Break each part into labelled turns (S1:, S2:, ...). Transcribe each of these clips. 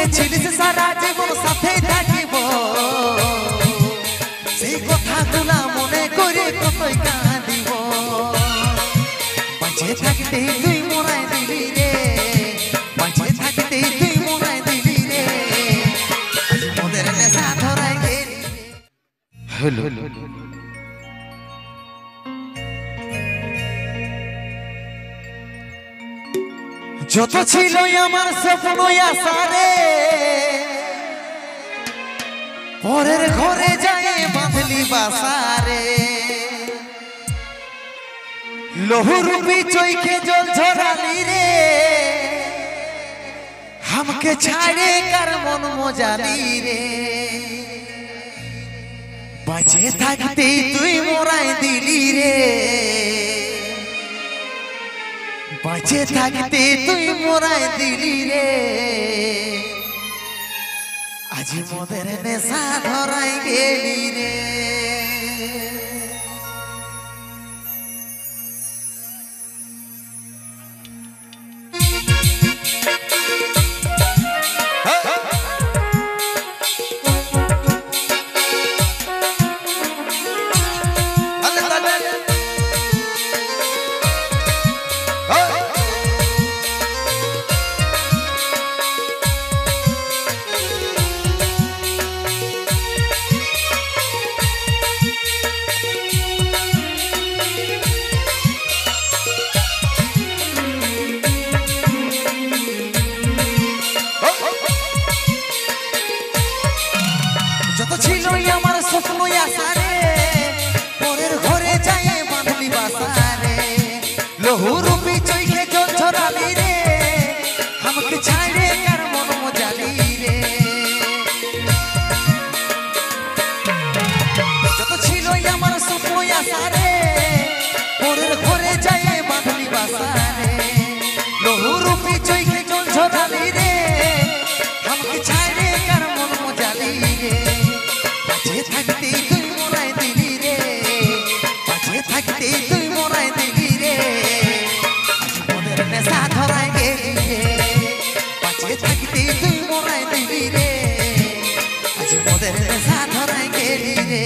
S1: বুঝেছিলিস সারা জীবন সাথে থাকিব সেই কথাগুলা মনে করে কতই কাঁদিব বাঁচে থাকতে তুই মরাই দিলি রে বাঁচে থাকতে তুই মরাই দিলি রে আজ মোদের নেশা ধরাই গেলি হ্যালো যত ছিল আমার স্বপ্ন আশারে পরের ঘরে যায় বাঁধলি বাসারে লহুরূপী চৈখে জল ঝরালি রে हमके ছাড়ে কার মন মজালি রে বাঁচে থাকতে তুই মোরাই দিলি রে বাঁচে থাকতে তুই মোরাই দিলি রে আজ মোদের নেশা ধরাই গেলি রে যত ছিল আমার স্বপ্ন আশারে পরের ঘরে যায় বাঁধলি বাসারে লহুরূপী চৈখে জল ঝরালি রে আমাকে ছাড়ে কার মন মজালি রে যত ছিল আমার স্বপ্ন আশারে পরের ঘরে যায় বাঁধলি বাসারে লহুরূপী চৈখে জল ঝরালি রে আমাকে ছাড়ে কার মন মজালি রে বাঁচে থাকতে তুই মোরাই দিলি রে বাঁচে থাকতে তুই মোরাই দিলি রে আজ মোদের নেশা ধরাই গেলি রে বাঁচে থাকতে তুই মোরাই দিলি রে আজ মোদের নেশা ধরাই গেলি রে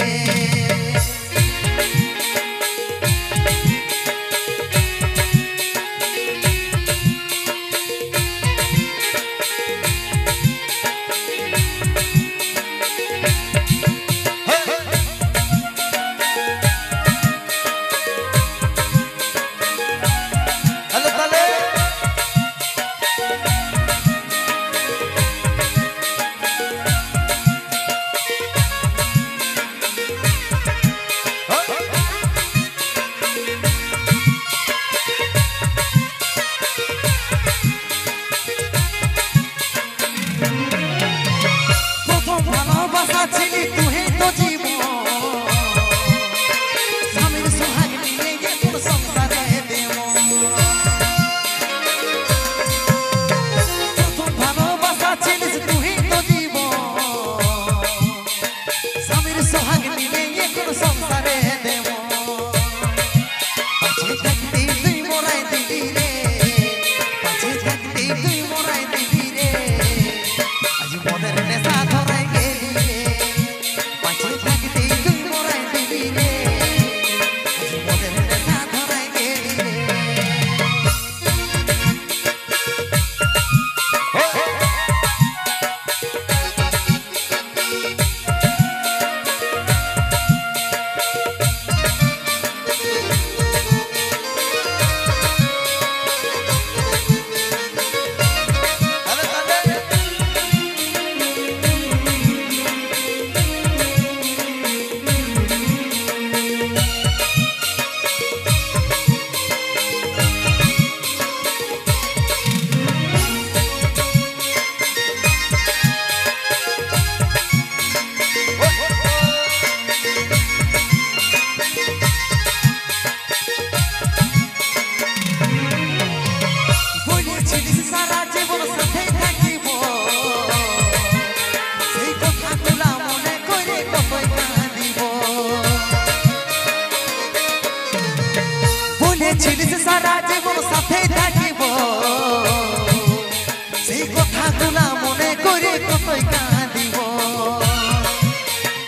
S1: মতোই কাঁদিব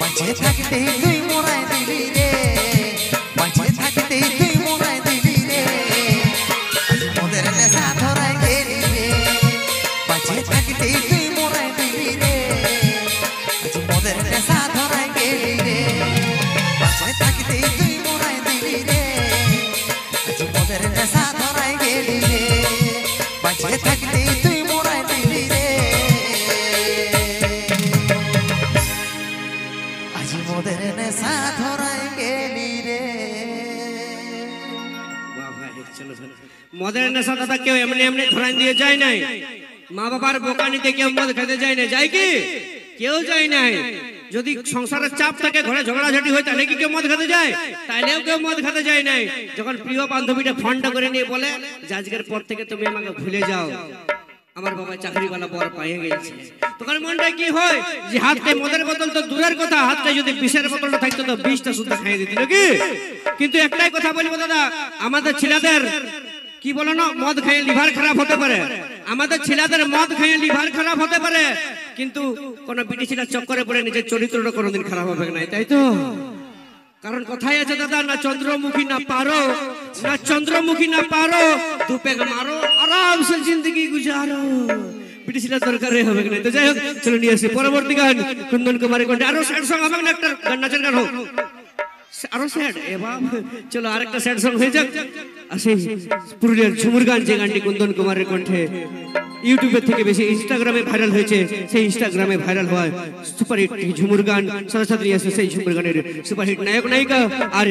S1: বাঁচে থাকতে তুই মোরাই দিলি রে বাঁচে থাকতে তুই মোরাই দিলি রে আজ মোদের নেশা ধরাই গেলি রে বাঁচে থাকতে তুই মোরাই দিলি রে আজ মোদের নেশা ধরাই গেলি রে বাঁচে থাকতে তুই মোরাই দিলি রে আজ মোদের নেশা ধরাই গেলি রে বাঁচে থাকতে তুই মোরাই দিলি রে আজ মোদের নেশা ধরাই গেলি রে।
S2: মদের নেশা দাদা কেউ এমনি এমনি ধরাই দিয়ে যায় নাই, মা বাবার বোকানিতে কেউ মদ খেতে যায় না, যায় কি? কেউ যায় নাই। যদি সংসারের চাপ থাকে, ঘরে ঝগড়াঝাটি হয়, তাহলে কি কেউ মদ খেতে যায়? তাইলেও কেউ মদ খেতে যায় নাই। যখন প্রিয় বান্ধবীটা ফোনটা করে নিয়ে বলে যে আজকের পর থেকে তুমি আমাকে ভুলে যাও, আমার বাবা চাকরিওয়ালা বর পাইয়ে গেছে, তখন মনটা কি হয় যে হাতে মদের বোতল তো দূরের কথা, হাতে যদি বিষের বোতলটা থাকতো তো বিষটা শুদ্ধ খাইয়ে দিত নাকি? কিন্তু একটাই কথা বলবো দাদা, আমাদের ছেলেদের কি বলো না, মদ খেয়ে লিভার খারাপ হতে পারে, আমাদের ছেলেদের মদ খেয়ে লিভার খারাপ হতে পারে, কিন্তু কোন বিটি ছেলের চক্করে পড়ে নিজের চরিত্রটা কোনোদিন খারাপ হবে না, তাই তো? কারণ কথাই আছে দাদা, না চন্দ্রমুখী না পারো, না চন্দ্রমুখী না পারো, দুপে মারো আরাম সে জিন্দগি গুজারো, বিটি ছেলের দরকারে হবে না। তো যাই হোক, চলো নিয়ে আসি পরবর্তী গান কুন্দন কুমারের কণ্ঠে। আরো স্যাড সং হবে না, একটা গান নাচের গান হোক, আরো স্যাড এবার। চলো আরেকটা স্যাড সং হয়ে যাক। আসে পুরুলিয়ার ঝুমুর গান, যে গানটি কুন্দন কুমারের কণ্ঠে ইউটিউবের থেকে বেশি ইনস্টাগ্রামে ভাইরাল হয়েছে, সেই ইনস্টাগ্রামে ভাইরাল হওয়া সুপারহিট ঝুমুর গান, সাথে সাথে নিয়ে আসে সেই ঝুমুর গানের সুপারহিট নায়ক নায়িকা আর